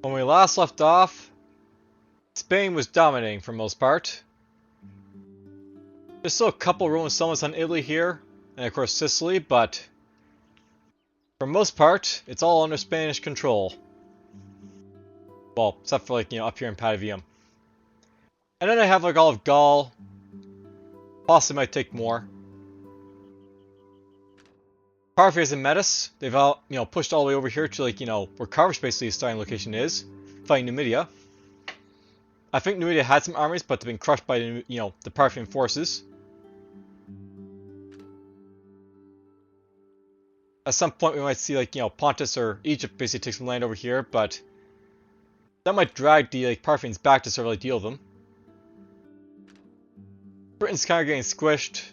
When we last left off, Spain was dominating for the most part. There's still a couple Roman settlements on Italy here, and of course Sicily, but for the most part, it's all under Spanish control. Well, except for like, up here in Patavium. And then I have like all of Gaul. Possibly might take more. Parthia is in Metis. They've all, pushed all the way over here to like, where Carthage basically starting location is, fighting Numidia. I think Numidia had some armies, but they've been crushed by the, the Parthian forces. At some point we might see like, Pontus or Egypt basically take some land over here, but that might drag the like Parthians back to sort of like deal with them. Britain's kind of getting squished.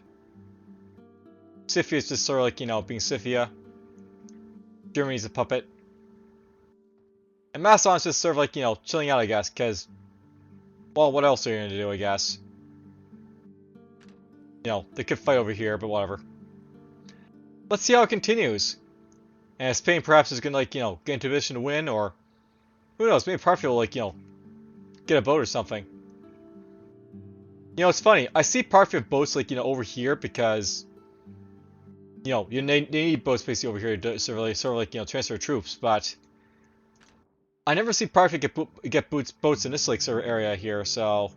Scipii is just sort of like, being Scipia. Germany's a puppet. And Macedon's just sort of like, chilling out, I guess, because, well, what else are you going to do, I guess? They could fight over here, but whatever. Let's see how it continues. And Spain perhaps is going to, like, get into a position to win, or who knows, maybe Parthia will, like, get a boat or something. It's funny, I see Parthia boats, like, over here because, they need boats basically over here to sort of like, transfer troops, but I never see Parthia get boats in this, like, sort of area here, so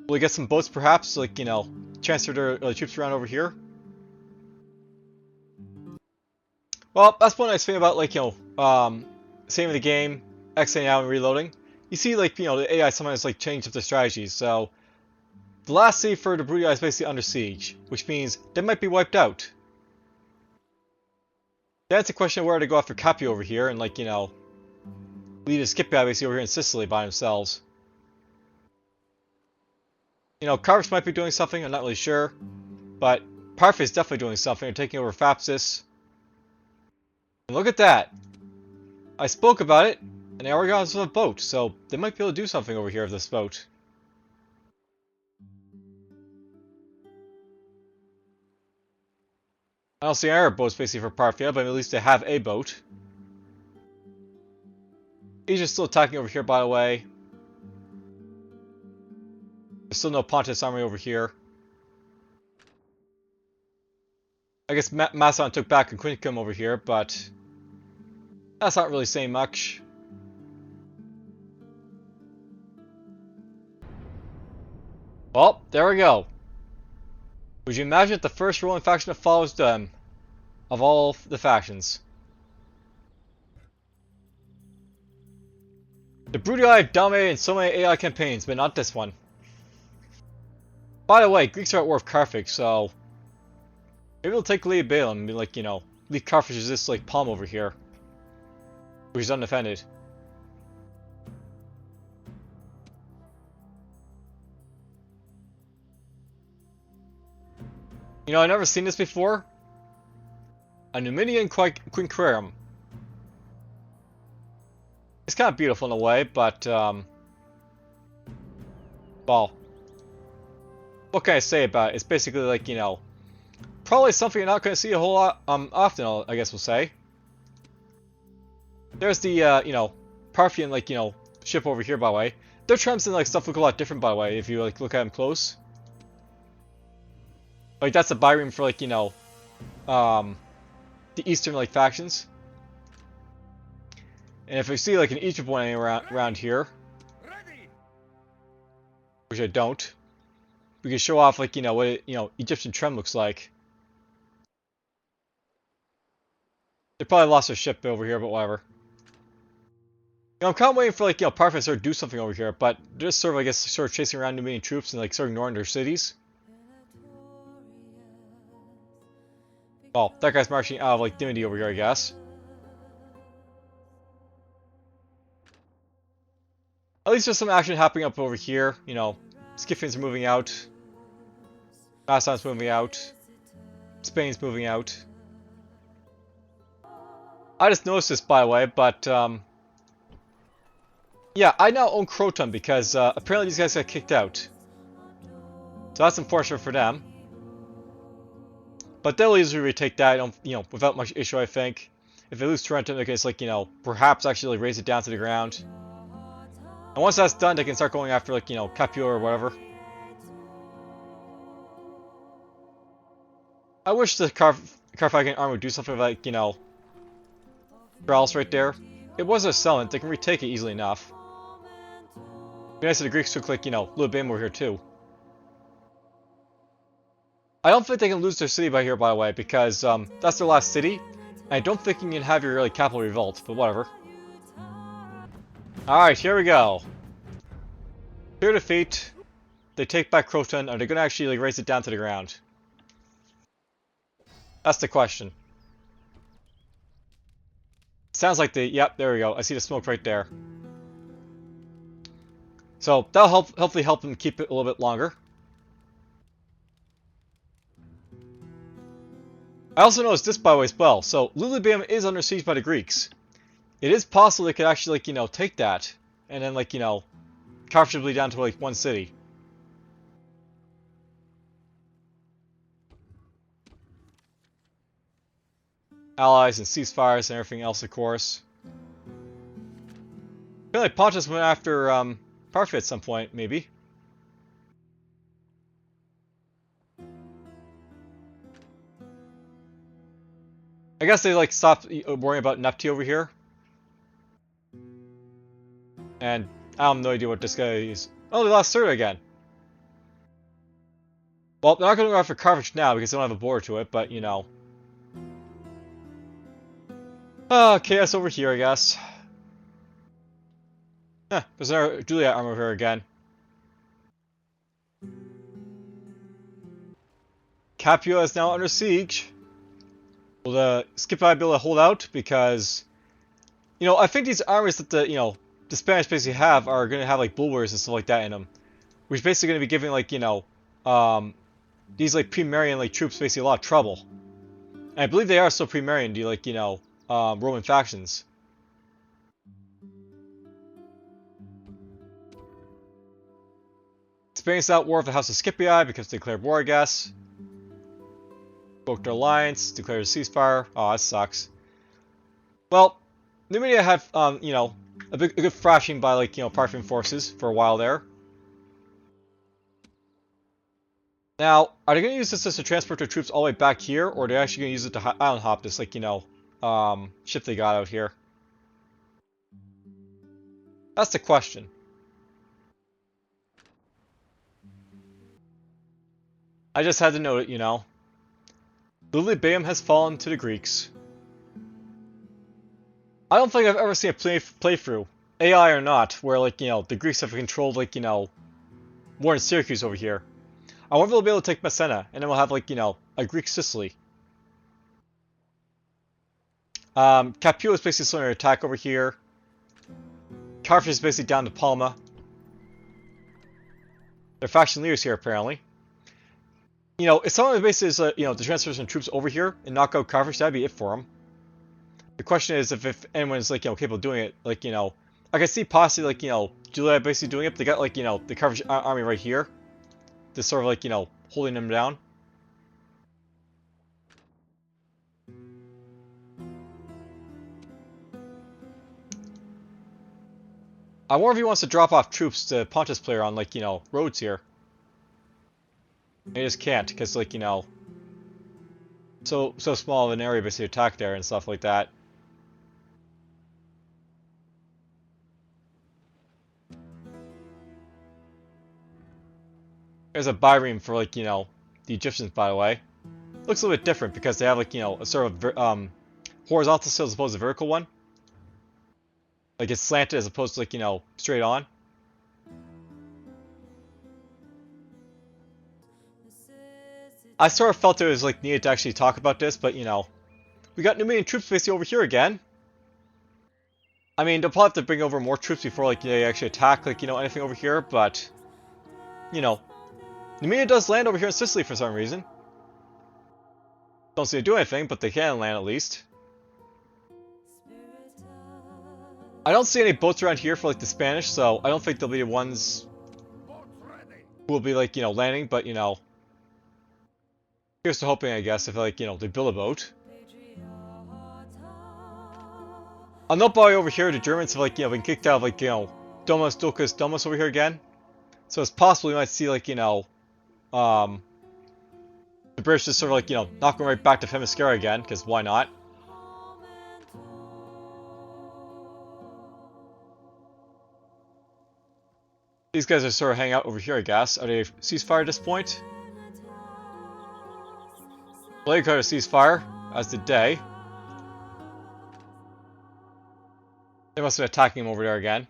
will we get some boats perhaps, like, transfer their troops around over here? Well, that's one nice thing about, like, saving the game, exiting out and reloading. You see, like, the AI sometimes, like, change up their strategies, so the last city for the Brutii Die is basically under siege, which means they might be wiped out. That's a question of where to go after Capua over here and, like, lead a Scipii basically over here in Sicily by themselves. Carthage might be doing something, I'm not really sure, but Parthia is definitely doing something. They're taking over Phapsis. And look at that! I spoke about it, and they already got us a boat, so they might be able to do something over here with this boat. I don't see any boats basically for Parthia, but at least they have a boat. Egypt's still attacking over here, by the way. There's still no Pontus army over here. I guess Macedon took back and Quincum over here, but that's not really saying much. Well, there we go. Would you imagine the first Roman faction that follows them of all the factions? The Brutii Die have dominated in so many AI campaigns, but not this one. By the way, Greeks are at war with Carthage, so maybe they'll take lead Balaam and be like, leave Carthage as this like palm over here, which is undefended. I've never seen this before. A Numidian quinquerum. It's kind of beautiful in a way, but well, what can I say about it? It's basically like, probably something you're not going to see a whole lot often, I guess we'll say. There's the Parthian, like, ship over here, by the way. Their triumphs and like stuff look a lot different, by the way, if you like look at them close. Like, that's a bireme for, like, the eastern, like, factions. And if I see, like, an Egypt one around here, which I don't, we can show off, like, what, Egyptian trim looks like. They probably lost their ship over here, but whatever. I'm kind of waiting for, like, Parthia to sort of do something over here, but they're just sort of, I guess, sort of chasing around Numidian troops and, like, sort of ignoring their cities. Well, that guy's marching out of, like, Numidia over here, I guess. At least there's some action happening up over here. Scythians are moving out. Macedon's moving out. Spain's moving out. I just noticed this, by the way, but, yeah, I now own Croton because, apparently these guys got kicked out. So that's unfortunate for them. But they'll easily retake that, without much issue, I think. if they lose Tarentum, they can just, like, you know, perhaps actually, like, raise it down to the ground. And once that's done, they can start going after, like, you know, Capua or whatever. I wish the Carthagian army would do something like, you know, Strauss right there. It was a settlement, they can retake it easily enough. It'd be nice if the Greeks took, like, you know, a little bit more here too. I don't think they can lose their city by here, by the way, because that's their last city. And I don't think you can have your capital revolt, but whatever. Alright, here we go. Clear defeat. They take back Croton. Are they going to actually like raise it down to the ground? That's the question. Sounds like they... Yep, there we go. I see the smoke right there. So that'll hopefully help them keep it a little bit longer. I also noticed this, by the way, as well. So Julii is under siege by the Greeks. It is possible they could actually, like, you know, take that and then, like, you know, comfortably down to like one city. Allies and ceasefires and everything else, of course. I feel like Pontus went after Parthia at some point, maybe. I guess they like stopped worrying about Nepti over here. And I have no idea what this guy is. Oh, they lost Serta again. Well, they're not going to go after Carthage now because they don't have a border to it, but you know. Chaos over here, I guess. There's our Julii armor here again. Capua is now under siege. Will the Scipii be able to hold out? Because, you know, I think these armies that the Spanish basically have are going to have like bulwarks and stuff like that in them, which is basically going to be giving like, you know, these like Primarian like troops basically a lot of trouble. And I believe they are still Primarian, do like, you know, Roman factions. Spain's out war with the House of Scipii because they declared war, I guess. Broke their alliance, declared a ceasefire. Oh, that sucks. Well, Numidia had, you know, a good thrashing by, like, you know, Parthian forces for a while there. Now, are they going to use this as to transport their troops all the way back here, or are they actually going to use it to island hop this, like, you know, ship they got out here? That's the question. I just had to note it, you know. Numidia has fallen to the Greeks. I don't think I've ever seen a playthrough, AI or not, where, like, you know, the Greeks have controlled, like, you know, more than Syracuse over here. I wonder if they'll be able to take Messena, and then we'll have, like, you know, a Greek Sicily. Capua is basically slowing their attack over here. Carthage is basically down to Palma. They're faction leaders here, apparently. You know, if someone basically is, you know, to transfer some troops over here and knock out Carthage, that'd be it for them. The question is if anyone's, like, you know, capable of doing it. Like, you know, I can see possibly, like, you know, Julii basically doing it. They got, like, you know, the Carthage army right here. Just sort of, like, you know, holding them down. I wonder if he wants to drop off troops to Pontus player on, like, you know, roads here. He just can't, because, like, you know, so small of an area basically attack there and stuff like that. There's a bireme for, like, you know, the Egyptians, by the way. Looks a little bit different because they have, like, you know, a sort of horizontal sail as opposed to vertical one. Like, it's slanted as opposed to, like, you know, straight on. I sort of felt it was, like, needed to actually talk about this, but, you know, we got Numidian troops basically over here again. I mean, they'll probably have to bring over more troops before, like, they actually attack, like, you know, anything over here, but, you know, Numidia does land over here in Sicily for some reason. Don't see them do anything, but they can land at least. I don't see any boats around here for, like, the Spanish, so I don't think they'll be the ones who will be, like, you know, landing, but, you know, here's to hoping, I guess, if, like, you know, they build a boat. I'll note by over here the Germans have like, been kicked out of like, Domus Dulcus Domus over here again. So it's possible we might see like, the British just sort of like, not going right back to Themyscira again, because why not? These guys are sort of hanging out over here, I guess. Are they ceasefire at this point? Blade got a ceasefire, as did Day. They must have been attacking him over there again.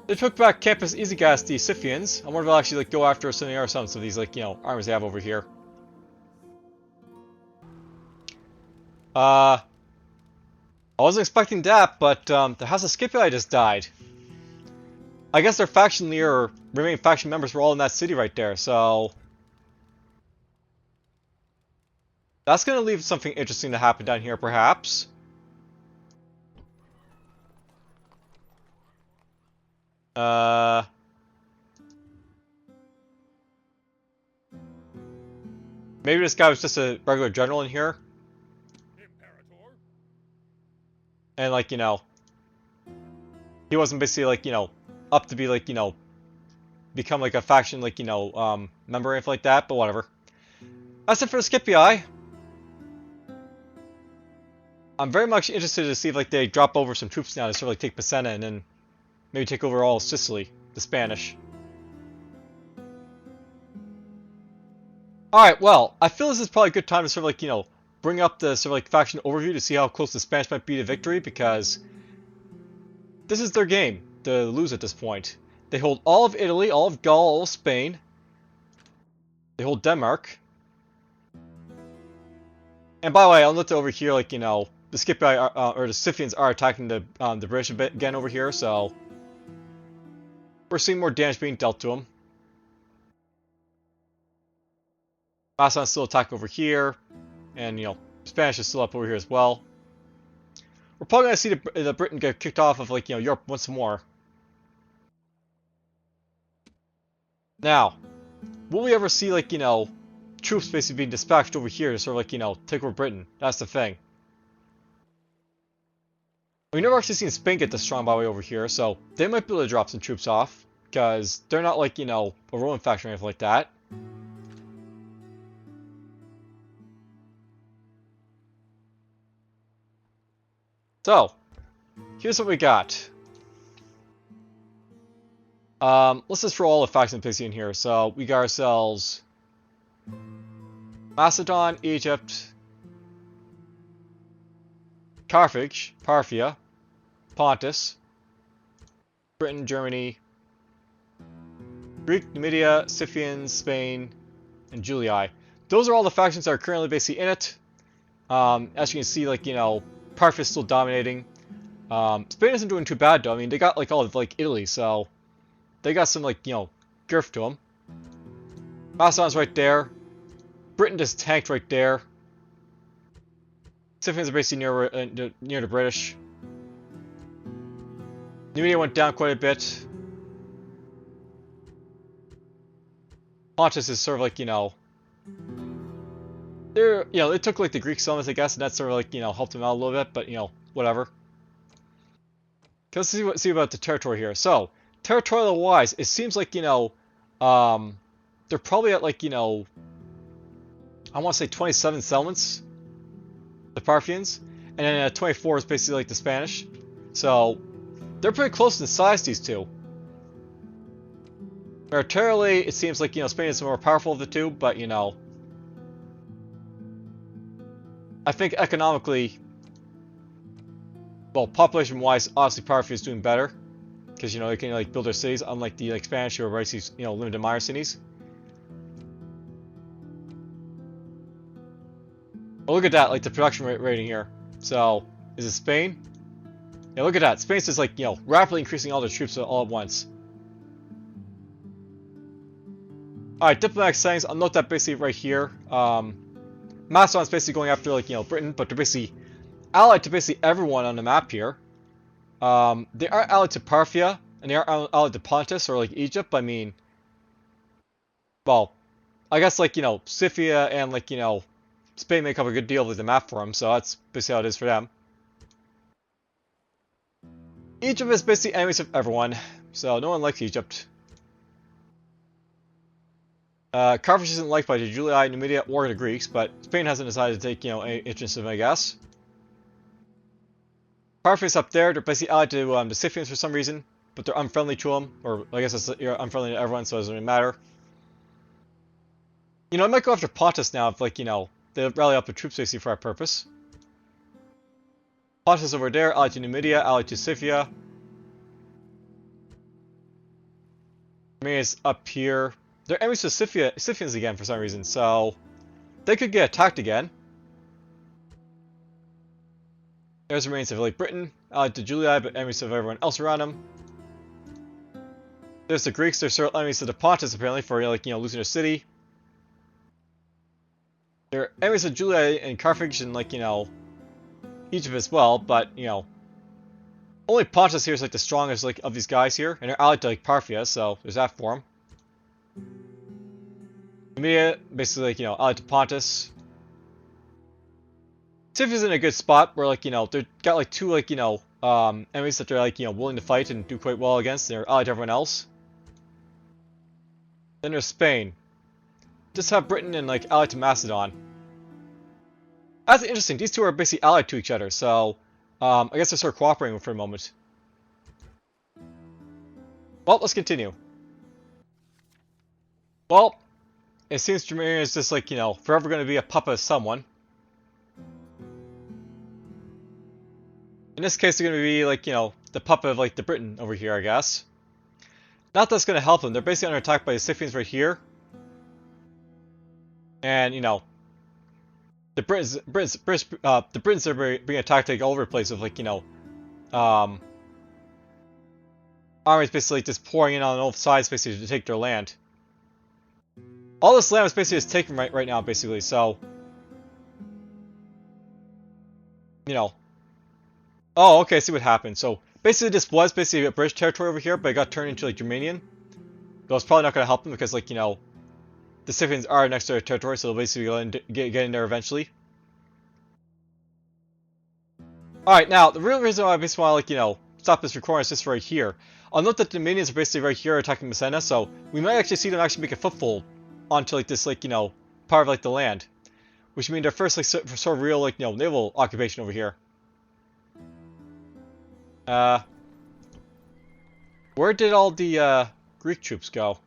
They took back Campus Easygas, the Scythians. I wonder if they'll actually like go after some of these like, armies they have over here. I wasn't expecting that, but the House of Scipii just died. I guess their faction leader or remaining faction members were all in that city right there, so that's gonna leave something interesting to happen down here, perhaps. Maybe this guy was just a regular general in here. And like, he wasn't basically like, up to be like, become like a faction like, member or anything like that, but whatever. That's it for the Scipii. I'm very much interested to see if like they drop over some troops now to sort of like take Pacena and then maybe take over all of Sicily, the Spanish. Alright, well, I feel this is probably a good time to sort of like, bring up the sort of like faction overview to see how close the Spanish might be to victory, because this is their game to lose at this point. They hold all of Italy, all of Gaul, all of Spain. They hold Denmark. And by the way, I'll note over here, like, the Scipii or the Scythians are attacking the British a bit again over here, so we're seeing more damage being dealt to them. Macedon's still attacking over here, and Spanish is still up over here as well. We're probably gonna see the Britain get kicked off of like Europe once more. Now, will we ever see like troops basically being dispatched over here to sort of like take over Britain? That's the thing. We've never actually seen Spain get this strong by the way over here, so they might be able to drop some troops off because they're not like a Roman faction or anything like that. So, here's what we got. Let's just throw all the factions basically in here. So, we got ourselves Macedon, Egypt, Carthage, Parthia, Pontus, Britain, Germany, Greek, Numidia, Scythians, Spain, and Julii. Those are all the factions that are currently basically in it. As you can see, like, Parthia is still dominating. Spain isn't doing too bad though. I mean, they got like all of like Italy, so they got some like girth to them. Macedon's right there. Britain just tanked right there. Scythians are basically near the British. Numidia went down quite a bit. Pontus is sort of like they're they took like the Greek settlements, I guess, and that sort of like helped them out a little bit, but whatever. Let's see about the territory here. So territorial wise, it seems like they're probably at like I want to say 27 settlements, the Parthians, and then 24 is basically like the Spanish. So they're pretty close in size, these two. Militarily, it seems like Spain is the more powerful of the two, but I think economically, well, population-wise, obviously Parthia is doing better because they can like build their cities, unlike the like Spanish who are basically limited to minor cities. Oh, look at that, like the production rating here. So, is it Spain? Yeah, look at that. Spain's just like rapidly increasing all their troops all at once. All right, diplomatic settings. I'll note that basically right here. Macedon's basically going after like Britain, but they're basically allied to basically everyone on the map here. They are allied to Parthia, and they are allied to Pontus or like Egypt. I mean, well, I guess like Scythia and like Spain make up a good deal with the map for them, so that's basically how it is for them. Egypt is basically enemies of everyone, so no one likes Egypt. Carthage isn't liked by the Julii, Numidia, or the Greeks, but Spain hasn't decided to take, any interest in them, I guess. Parthia's up there. They're basically allied to the Scythians for some reason, but they're unfriendly to them, or I guess it's unfriendly to everyone, so it doesn't really matter. I might go after Pontus now if, they rally up the troops basically for our purpose. Pontus over there, allied to Numidia, allied to Scythia. Armenia's up here. They're enemies to Scythians again for some reason, so they could get attacked again. There's the remains of Britain, allied to Julii, but enemies of everyone else around them. There's the Greeks, they're still enemies to the Pontus apparently for losing their city. They're enemies of Julii and Carthage and Egypt as well, but only Pontus here is the strongest of these guys here, and they're allied to Parthia, so there's that for them. Numidia, basically allied to Pontus. Scythia's in a good spot where they've got two enemies that they're willing to fight and do quite well against. They're allied to everyone else. Then there's Spain. Just have Britain and allied to Macedon. That's interesting. These two are basically allied to each other, so I guess they're sort of cooperating for a moment. Well, let's continue. Well, it seems Germania is just forever going to be a puppet of someone. In this case, they're going to be the puppet of the Britain over here, I guess. Not that's going to help them. They're basically under attack by the Scythians right here. And the Britons are being attacked all over the place with armies basically just pouring in on both sides basically to take their land. All this land is basically just taken right now basically, so oh, okay, I see what happened. So basically this was basically a British territory over here, but it got turned into Germanian. But it's probably not going to help them because the Scythians are next to their territory, so they'll basically get in there eventually. Alright, now the real reason why I basically want to stop this recording is just right here. I'll note that the Numidians are basically right here attacking Macedon, so we might actually see them actually make a foothold onto this part of the land, which means their first sort of real naval occupation over here. Where did all the Greek troops go?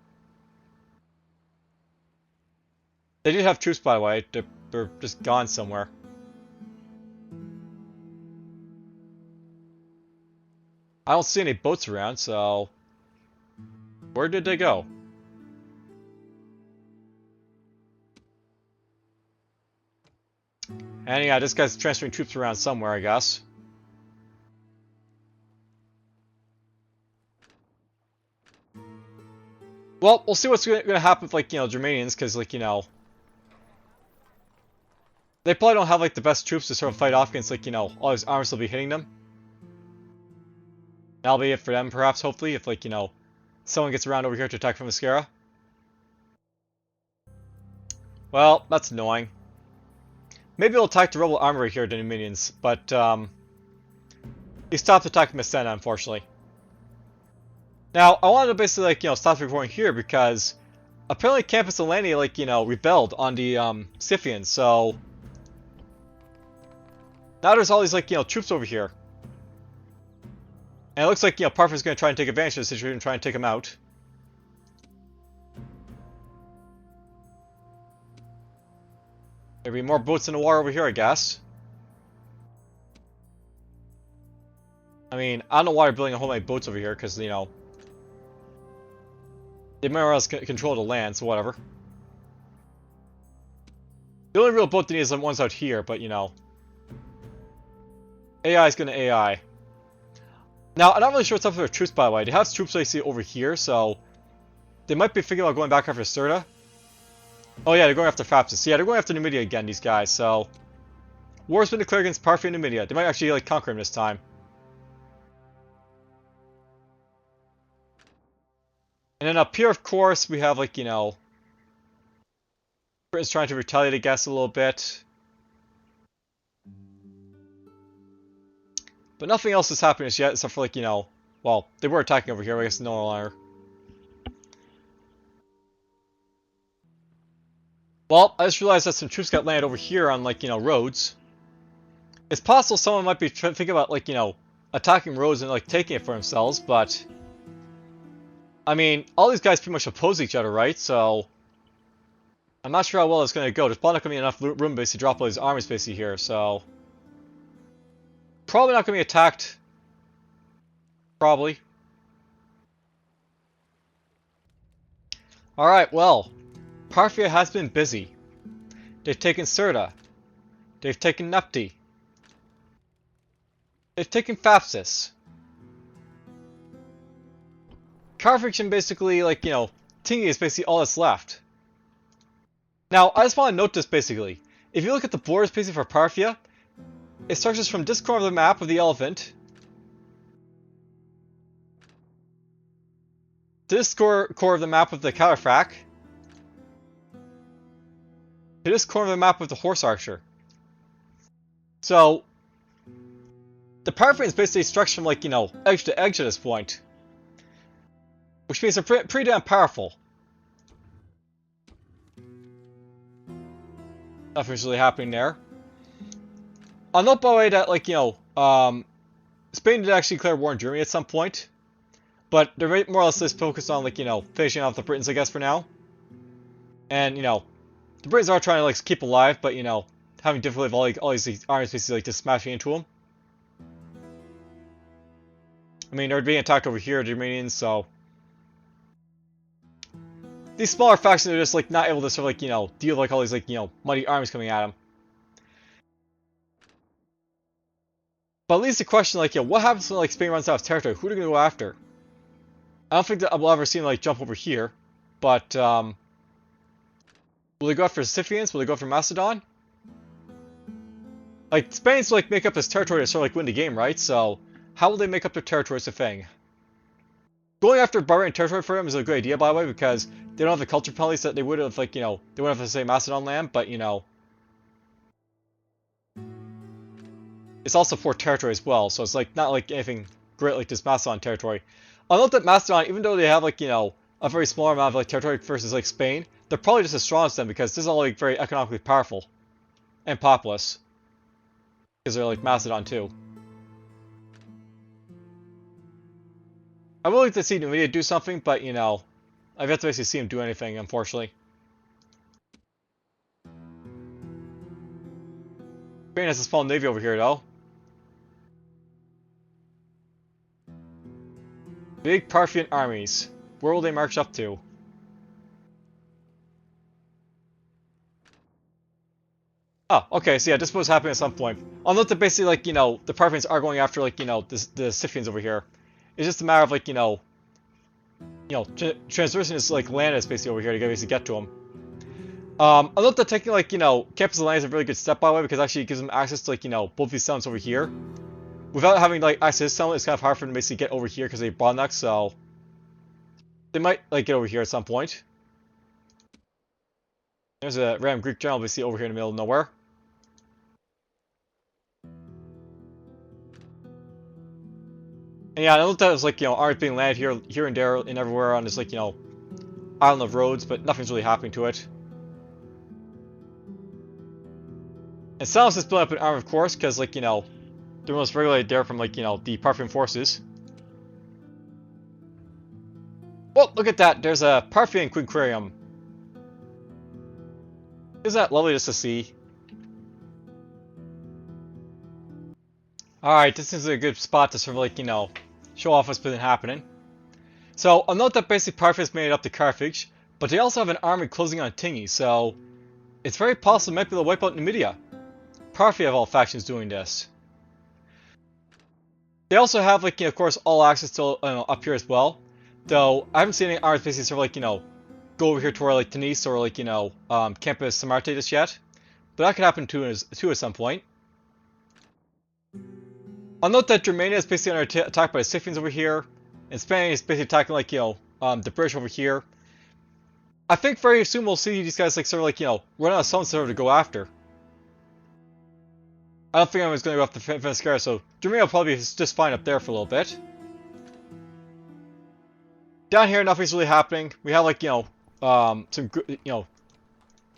They did have troops, by the way. They're just gone somewhere. I don't see any boats around, so where did they go? And yeah, this guy's transferring troops around somewhere, I guess. Well, we'll see what's going to happen with, Germanians, because, they probably don't have, the best troops to sort of fight off against, all these armies will be hitting them. That'll be it for them, perhaps, hopefully, if, someone gets around over here to attack from Mascara. Well, that's annoying. Maybe we'll attack the rebel army right here, the Numidians, but, he stopped attacking Macedon, unfortunately. Now, I wanted to basically, stop recording here because apparently Campus Atlantia, rebelled on the, Scythians, so now there's all these, troops over here. And it looks like, Parthia is going to try and take advantage of the situation and try and take them out. There'll be more boats in the water over here, I guess. I mean, I don't know why they're building a whole many boats over here, because, they might as well control the land, so whatever. The only real boat they need is the ones out here, but AI is going to AI. Now, I'm not really sure what's up with their troops, by the way. They have troops I see over here, so they might be thinking about going back after Sturda. Oh yeah, they're going after Thapsus. Yeah, they're going after Numidia again, these guys, so war's been declared against Parthia and Numidia. They might actually conquer him this time. And then up here, of course, we have Britain's trying to retaliate, I guess, a little bit. But nothing else is happening just yet, except for, like, you know, well, they were attacking over here, I guess no longer. Well, I just realized that some troops got landed over here on, like, you know, roads. It's possible someone might be thinking about, like, you know, attacking roads and, like, taking it for themselves, but... I mean, all these guys pretty much oppose each other, right? So... I'm not sure how well it's going to go. There's probably not going to be enough room basically to drop all these armies basically here, so... Probably not going to be attacked. Probably. Alright, well. Parthia has been busy. They've taken Cirta. They've taken Nepti. They've taken Thapsus. Carthagian basically, like, you know, Tingi is basically all that's left. Now, I just want to note this basically. If you look at the borders basically for Parthia, it stretches from this corner of the map of the elephant to this core of the map of the Caliphrac to this corner of the map of the Horse Archer. So, the Parthians basically stretch from, like, you know, edge to edge at this point. Which means they're pretty damn powerful. Nothing's really happening there. I'll note by the way that, like, you know, Spain did actually declare war on Germany at some point. But they're more or less just focused on, like, you know, finishing off the Britons, I guess, for now. And, you know, the Britons are trying to, like, keep alive, but, you know, having difficulty with all these armies basically, like, just smashing into them. I mean, they're being attacked over here, the Numidians, so... These smaller factions are just, like, not able to sort of, like, you know, deal with, like, all these, like, you know, mighty armies coming at them. But at least the question, like, you know, what happens when, like, Spain runs out of territory? Who are they going to go after? I don't think that we'll ever see them, like, jump over here. But, will they go after the Scythians? Will they go after Macedon? Like, Spain's, like, make up this territory to sort of, like, win the game, right? So, how will they make up their territory is the thing. Going after barbarian territory for them is a good idea, by the way, because they don't have the culture penalties that they would have, like, you know, they wouldn't have to say Macedon land, but, you know, it's also for territory as well, so it's, like, not, like, anything great like this Macedon territory. I'll note that Macedon, even though they have, like, you know, a very small amount of, like, territory versus, like, Spain, they're probably just as strong as them, because this is all, like, very economically powerful and populous. Because they're, like, Macedon, too. I would like to see Numidia do something, but, you know, I've yet to basically see him do anything, unfortunately. Spain has a small navy over here, though. Big Parthian armies. Where will they march up to? Oh, okay, so yeah, this was happening at some point. I'll note that basically, like, you know, the Parthians are going after, like, you know, the Scythians over here. It's just a matter of, like, you know, transversing this, like, land is basically over here to basically get to them. I'll note that taking, like, you know, campus of land is a really good step, by the way, because actually it gives them access to, like, you know, both these settlements over here. Without having, like, access to this settlement, it's kind of hard for them to basically get over here because they bottlenecks, so... They might, like, get over here at some point. There's a random Greek general basically over here in the middle of nowhere. And yeah, I looked at it as, like, you know, armies being landed here and there and everywhere on this, like, you know, island of roads, but nothing's really happening to it. And Salus is building up an army, of course, because, like, you know, they're most regulated there from, like, you know, the Parthian forces. Well, look at that, there's a Parthian Quinquarium. Isn't that lovely just to see? Alright, this is a good spot to sort of, like, you know, show off what's been happening. So, I'll note that basically Parthia's made it up to Carthage, but they also have an army closing on Tingi, so it's very possible they might be able to wipe out Numidia. Parthia of all factions doing this. They also have, like, you know, of course, all access to up here as well. Though, I haven't seen any armies basically sort of, like, you know, go over here to where, like, Tunis or, like, you know, Campus Samarte just yet. But that could happen too at some point. I'll note that Germania is basically under attack by the Scythians over here, and Spain is basically attacking, like, you know, the British over here. I think very soon we'll see these guys, like, sort of, like, you know, run out of some sort of to go after. I don't think anyone's going to go up to Finisterre, so Germania will probably be just fine up there for a little bit. Down here, nothing's really happening. We have, like, some,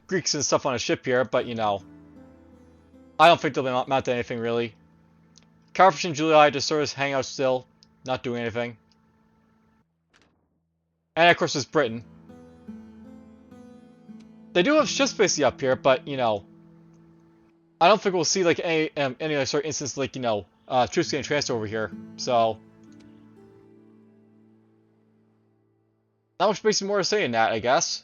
Greeks and stuff on a ship here, but, I don't think they'll amount to anything, really. Carthage and Julii just sort of hang out still, not doing anything. And, of course, there's Britain. They do have ships basically up here, but, I don't think we'll see, like, any like, sort of instance, like, troops getting transferred over here, so... Not much basically more to say in that, I guess.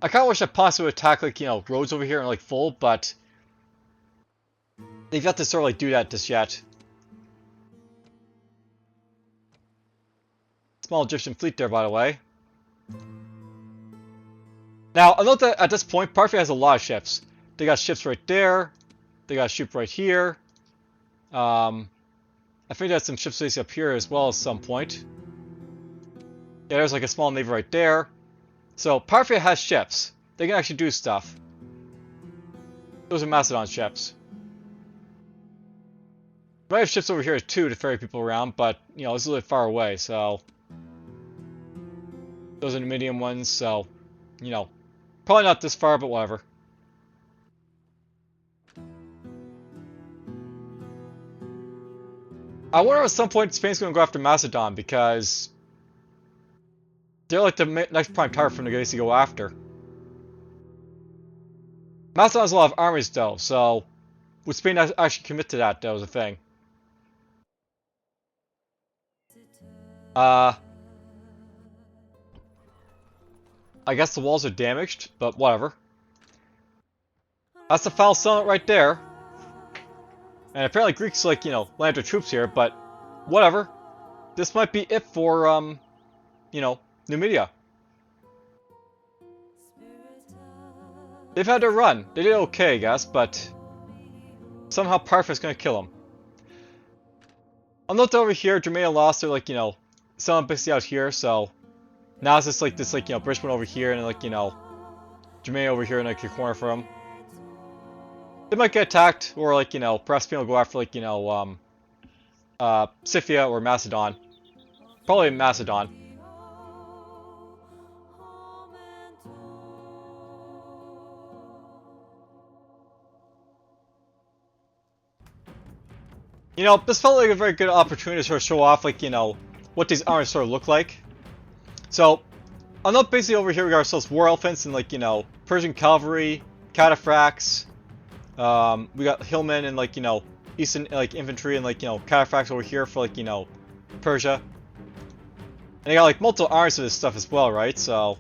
I kind of wish that Parthia would attack, like, roads over here and, like, full, but... They've got to sort of, like, do that just yet. Small Egyptian fleet there, by the way. Now, I'll note that at this point, Parthia has a lot of ships. They got ships right there. They got a ship right here. I think there's some ships facing up here as well at some point. Yeah, there's like a small navy right there. So, Parthia has ships. They can actually do stuff. Those are Macedon ships. We might have ships over here too to ferry people around, but, it's a little bit far away, so... Those are Numidian ones, so, probably not this far, but whatever. I wonder at some point Spain's going to go after Macedon, because they're like the next prime target for Numidia to go after. Macedon has a lot of armies, though, so would Spain actually commit to that? That was a thing. I guess the walls are damaged, but whatever. That's the foul summit right there. And apparently Greeks, like, land their troops here, but whatever. This might be it for, Numidia. They've had their run. They did okay, I guess, but somehow Parthia's gonna kill them. I'll note that over here, Germania lost their, like, someone basically out here, so now it's just like this, like, British one over here, and like, Germania over here in like a corner for them. They might get attacked, or like, perhaps Spain will go after, like, Scythia or Macedon. Probably Macedon. This felt like a very good opportunity to sort of show off, like, what these armies sort of look like. So, I'll note basically over here we got ourselves war elephants and, like, Persian cavalry, cataphracts. We got hillmen and, like, eastern, like, infantry and, like, cataphracts over here for, like, Persia. And they got, like, multiple armies of this stuff as well, right? So,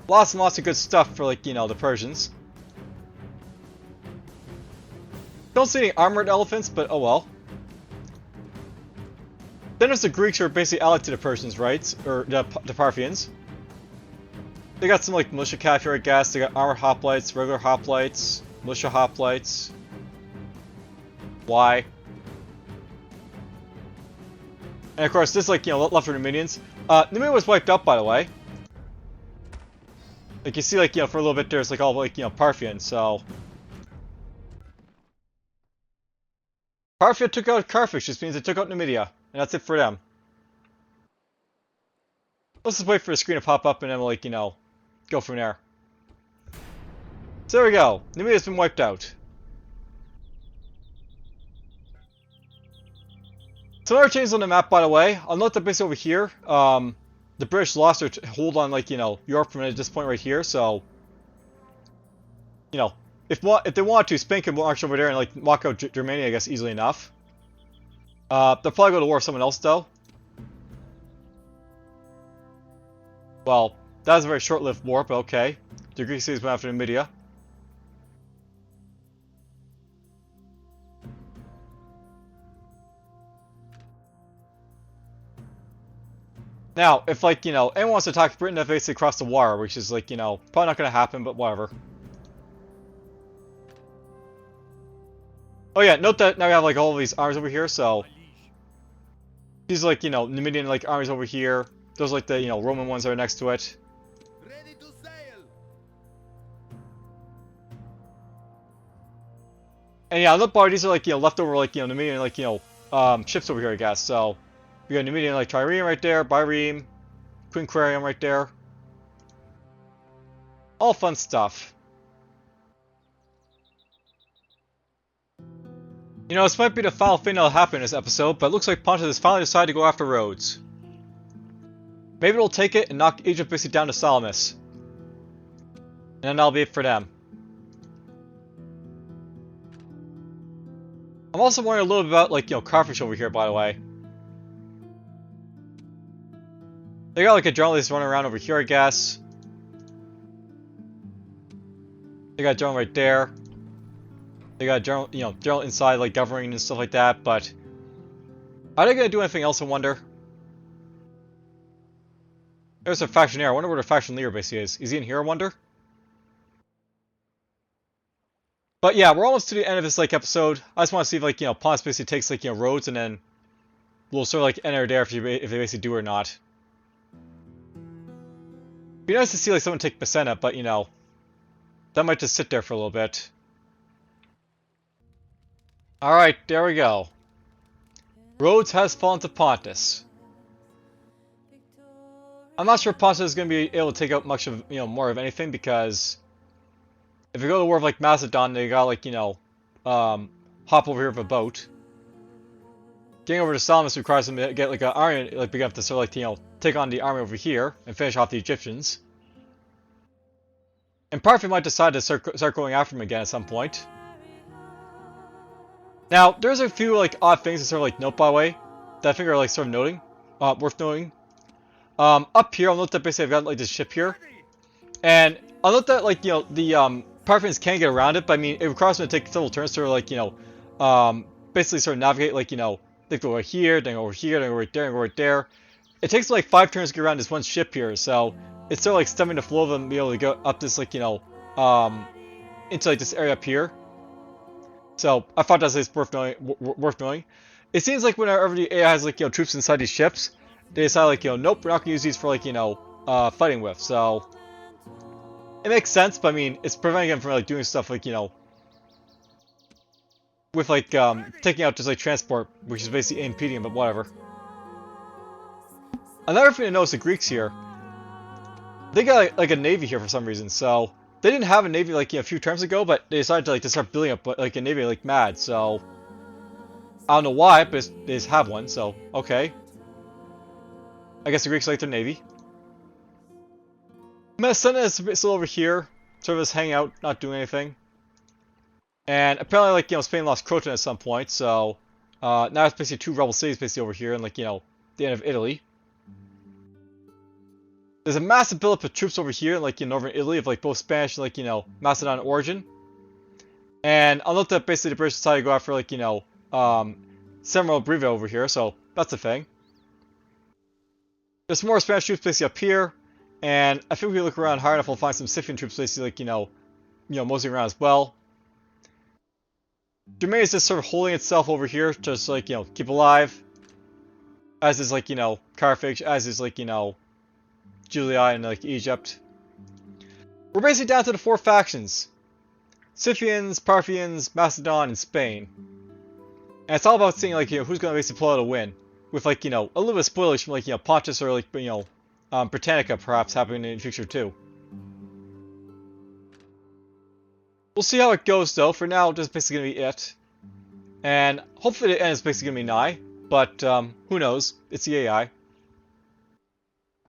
lots and lots of good stuff for, like, the Persians. Don't see any armored elephants, but oh well. Then there's the Greeks who are basically allied to the Persians, right? Or the Parthians. They got some, like, militia cavalry, I guess. They got armored hoplites, regular hoplites, militia hoplites. Why? And of course, this, like, left for Numidians. Numidia was wiped out, by the way. Like, you see, like, for a little bit there's, like, all, like, Parthians, so... Parthia took out Carthage, which means they took out Numidia. And that's it for them. Let's just wait for the screen to pop up and then we'll, like, go from there. So there we go. Numidia's been wiped out. Some other changes on the map, by the way. I'll note that basically over here, the British lost their hold on, like, Europe from at this point right here, so... If they want to, Spain can march over there and, like, walk out Germania, I guess, easily enough. They'll probably go to war with someone else, though. Well, that was a very short-lived war, but okay. The Greek cities went after Numidia. Now, if, like, anyone wants to attack Britain, they basically cross the water, which is, like, probably not going to happen, but whatever. Oh yeah, note that now we have, like, all of these armies over here, so... These, like, Numidian, like, armies over here. Those, like, the, Roman ones that are next to it. Ready to sail. And yeah, look, bar, these are like, leftover, like, Numidian, like, ships over here, I guess. So, we got Numidian, like, Trireme right there, Bireme, Quinquarium right there. All fun stuff. You know, this might be the final thing that'll happen in this episode, but it looks like Pontus has finally decided to go after Rhodes. Maybe they'll take it and knock Egypt basically down to Salamis. And then that'll be it for them. I'm also wondering a little bit about, like, Carthage over here, by the way. They got, like, a journalist running around over here, I guess. They got a general right there. They got a general, general inside, like, governing and stuff like that, but... Are they gonna do anything else, I wonder? There's a factionaire. I wonder where the faction leader basically is. Is he in here, I wonder? But yeah, we're almost to the end of this, like, episode. I just want to see if, like, Pontus basically takes, like, Rhodes, and then we'll sort of, like, enter there if they basically do or not. Be nice to see, like, someone take Macedon, but, that might just sit there for a little bit. Alright, there we go. Rhodes has fallen to Pontus. I'm not sure Pontus is going to be able to take out much of, more of anything, because if we go to war with, like, Macedon, they gotta, like, hop over here with a boat. Getting over to Salamis requires them to get, like, an army, like, big enough to sort of, like, take on the army over here and finish off the Egyptians. And Parthia might decide to start going after him again at some point. Now, there's a few, like, odd things to sort of, like, note, by the way, that I think are, like, sort of noting, worth noting. Up here, I'll note that basically I've got, like, this ship here. And I'll note that, like, the, Parthians can get around it, but I mean, it requires them to take several turns to, like, basically sort of navigate, like, they go over here, then over here, then go right there, and go right there. It takes, like, 5 turns to get around this one ship here, so it's sort of, like, stemming the flow of them, be able to go up this, like, into, like, this area up here. So, I thought that's like, worth knowing. It seems like whenever the AI has, like, troops inside these ships, they decide, like, nope, we're not gonna use these for, like, fighting with, so... It makes sense, but I mean, it's preventing them from, like, doing stuff like, with, like, taking out just, like, transport, which is basically impeding, but whatever. Another thing to notice, the Greeks here, they got, like, a navy here for some reason, so... They didn't have a navy, like, a few terms ago, but they decided to, like, to start building up, like, a navy, like, mad, so... I don't know why, but they just have one, so, okay. I guess the Greeks like their navy. Macedon is still over here, sort of just hanging out, not doing anything. And apparently, like, Spain lost Croton at some point, so... now it's basically 2 rebel cities basically over here, and, like, the end of Italy. There's a massive buildup of troops over here, like, in northern Italy, of, like, both Spanish and, like, Macedon origin. And I'll note that basically the British decided to go after, like, Several Breve over here, so that's a thing. There's some more Spanish troops basically up here, and I think if we look around hard enough, we'll find some Scythian troops basically, like, mostly around as well. Germany is just sort of holding itself over here, just, like, keep alive. As is, like, Carthage, as is, like, Julii and, like, Egypt. We're basically down to the 4 factions. Scythians, Parthians, Macedon, and Spain. And it's all about seeing, like, who's going to basically pull out a win. With, like, a little bit of spoilers from, like, Pontus or, like, Britannica perhaps happening in the future too. We'll see how it goes though. For now, this is basically going to be it. And hopefully the end is basically going to be nigh. But, who knows? It's the AI.